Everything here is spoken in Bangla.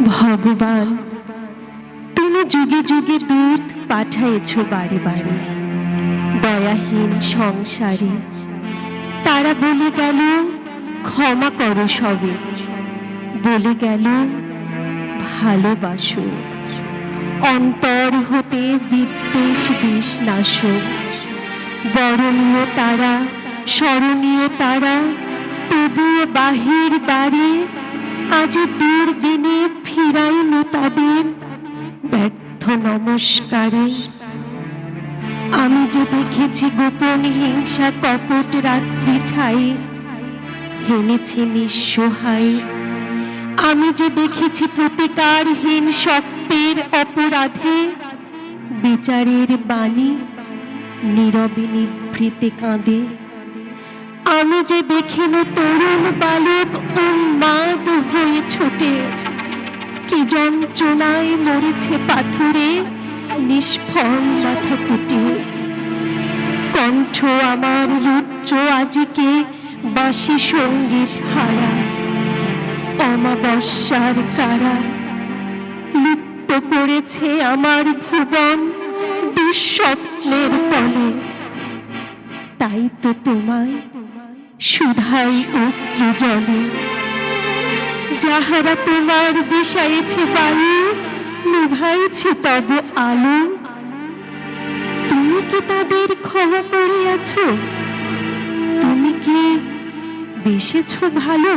ভগবান, তুমি যুগে যুগে দূত পাঠাইছ বারে বারে দয়াহীন সংসারে। তারা বলে গেল ক্ষমা করো সবে, বলে গেল ভালোবাসো। অন্তর হতে বিদ্বেষ বিষ নাশক। বরণীয় তারা, স্মরণীয় তারা, তবুও বাহির দ্বারে আজ দুর্দিনে ফিরাইল তাদের ব্যর্থ নমস্কারে। আমি যে দেখেছি গোপন হিংসা কপট রাত্রি ছাই হেনেছে নিঃসহায়। আমি যে দেখেছি প্রতিকারহীন সত্যের অপরাধে বিচারের বাণী নীরবে নিভৃতে কাঁদে। আমি যে দেখিল তরুণ বালক উন্মাদ হয়ে ছোটে, কি যন্ত্রণায় মরেছে পাথরে নিষ্ফল মাথা কুটে। কণ্ঠ আমার রুদ্র আজিকে বাঁশি সঙ্গীত হারা। অমাবস্যার কারা লিপ্ত করেছে আমার ভুবন দুঃস্বপ্নের তলে। তাই তো তোমায় সুধাই অশ্রু জলে। যাহারা তোমার বিষাইছে বায়ু, নিভাইছে তব আলো, তুমি কি তাদের ক্ষমা করিয়াছ? তুমি কি বেসেছ ভালো?